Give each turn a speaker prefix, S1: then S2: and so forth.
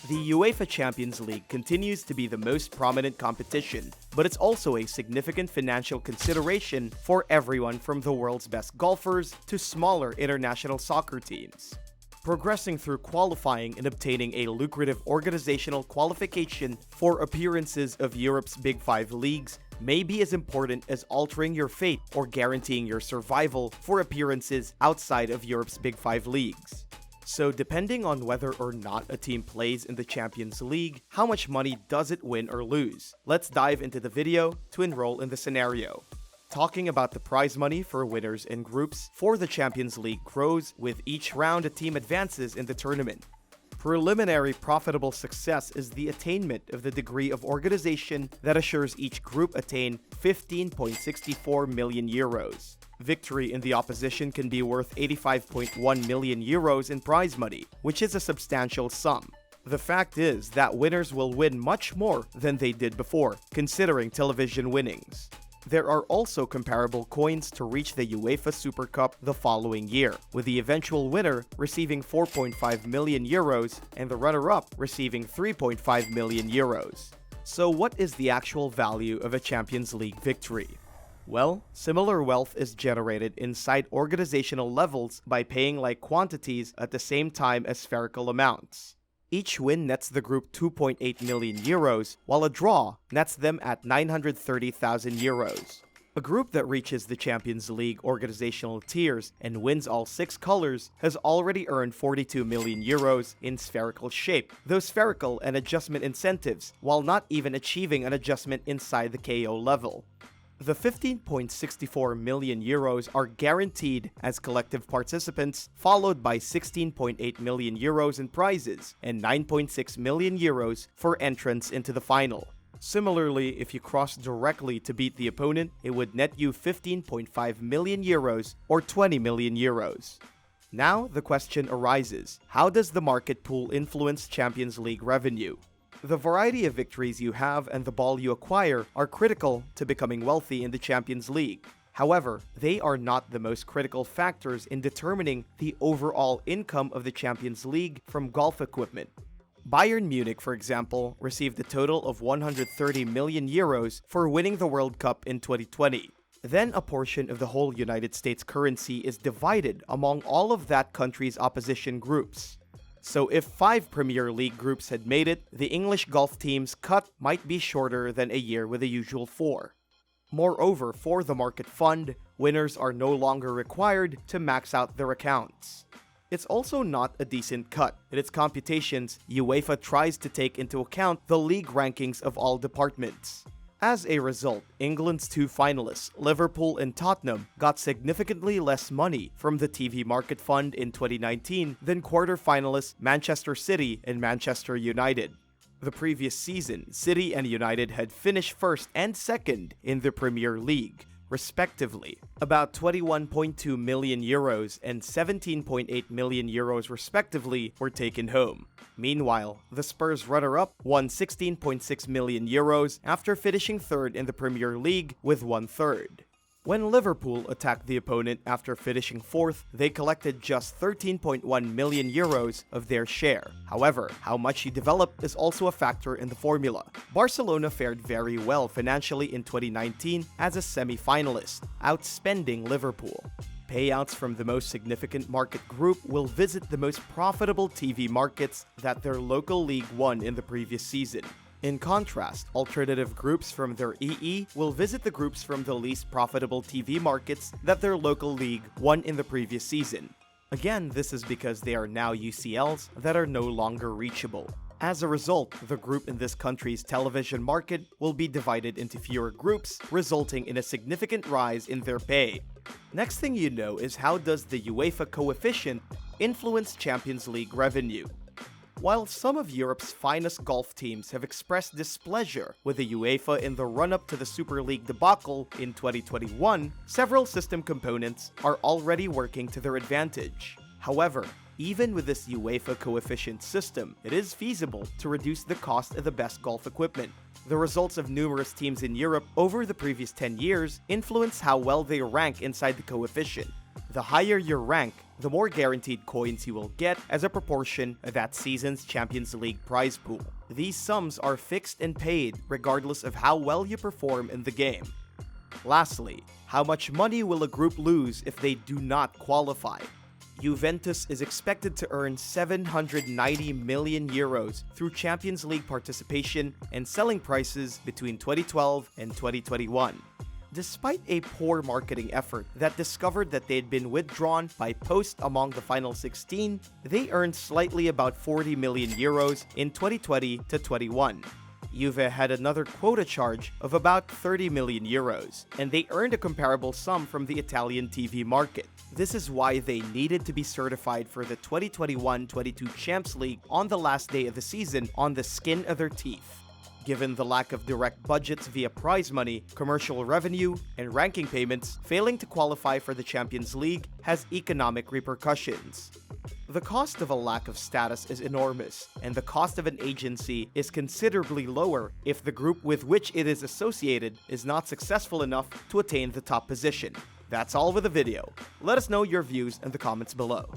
S1: The UEFA Champions League continues to be the most prominent competition, but it's also a significant financial consideration for everyone from the world's best golfers to smaller international soccer teams. Progressing through qualifying and obtaining a lucrative organizational qualification for appearances of Europe's Big Five leagues may be as important as altering your fate or guaranteeing your survival for appearances outside of Europe's Big Five leagues. So depending on whether or not a team plays in the Champions League, how much money does it win or lose? Let's dive into the video to enroll in the scenario. Talking about the prize money for winners in groups for the Champions League grows with each round a team advances in the tournament. Preliminary profitable success is the attainment of the degree of organization that assures each group attain 15.64 million euros. Victory in the opposition can be worth 85.1 million euros in prize money, which is a substantial sum. The fact is that winners will win much more than they did before, considering television winnings. There are also comparable coins to reach the UEFA Super Cup the following year, with the eventual winner receiving 4.5 million euros and the runner-up receiving 3.5 million euros. So what is the actual value of a Champions League victory? Well, similar wealth is generated inside organizational levels by paying like quantities at the same time as spherical amounts. Each win nets the group 2.8 million euros, while a draw nets them at 930,000 euros. A group that reaches the Champions League organizational tiers and wins all 6 colors has already earned 42 million euros in spherical shape, though spherical and adjustment incentives, while not even achieving an adjustment inside the KO level. The 15.64 million euros are guaranteed as collective participants, followed by 16.8 million euros in prizes and 9.6 million euros for entrance into the final. Similarly, if you cross directly to beat the opponent, it would net you 15.5 million euros or 20 million euros. Now the question arises, how does the market pool influence Champions League revenue? The variety of victories you have and the ball you acquire are critical to becoming wealthy in the Champions League. However, they are not the most critical factors in determining the overall income of the Champions League from golf equipment. Bayern Munich, for example, received a total of 130 million euros for winning the World Cup in 2020. Then a portion of the whole United States currency is divided among all of that country's opposition groups. So if 5 Premier League groups had made it, the English golf team's cut might be shorter than a year with the usual 4. Moreover, for the market fund, winners are no longer required to max out their accounts. It's also not a decent cut. In its computations, UEFA tries to take into account the league rankings of all departments. As a result, England's 2 finalists, Liverpool and Tottenham, got significantly less money from the TV market fund in 2019 than quarter-finalists Manchester City and Manchester United. The previous season, City and United had finished first and second in the Premier League, respectively. About 21.2 million euros and 17.8 million euros respectively were taken home. Meanwhile, the Spurs runner-up won 16.6 million euros after finishing third in the Premier League with 1/3. When Liverpool attacked the opponent after finishing 4th, they collected just 13.1 million euros of their share. However, how much you develop is also a factor in the formula. Barcelona fared very well financially in 2019 as a semi-finalist, outspending Liverpool. Payouts from the most significant market group will visit the most profitable TV markets that their local league won in the previous season. In contrast, alternative groups from their EE will visit the groups from the least profitable TV markets that their local league won in the previous season. Again, this is because they are now UCLs that are no longer reachable. As a result, the group in this country's television market will be divided into fewer groups, resulting in a significant rise in their pay. Next thing you know is how does the UEFA coefficient influence Champions League revenue? While some of Europe's finest golf teams have expressed displeasure with the UEFA in the run-up to the Super League debacle in 2021, several system components are already working to their advantage. However, even with this UEFA coefficient system, it is feasible to reduce the cost of the best golf equipment. The results of numerous teams in Europe over the previous 10 years influence how well they rank inside the coefficient. The higher your rank, the more guaranteed coins you will get as a proportion of that season's Champions League prize pool. These sums are fixed and paid regardless of how well you perform in the game. Lastly, how much money will a group lose if they do not qualify? Juventus is expected to earn 790 million euros through Champions League participation and selling prices between 2012 and 2021. Despite a poor marketing effort that discovered that they'd been withdrawn by post among the final 16, they earned slightly about 40 million euros in 2020 to 21. Juve had another quota charge of about 30 million euros, and they earned a comparable sum from the Italian TV market. This is why they needed to be certified for the 2021-22 Champs League on the last day of the season on the skin of their teeth. Given the lack of direct budgets via prize money, commercial revenue, and ranking payments, failing to qualify for the Champions League has economic repercussions. The cost of a lack of status is enormous, and the cost of an agency is considerably lower if the group with which it is associated is not successful enough to attain the top position. That's all with the video. Let us know your views in the comments below.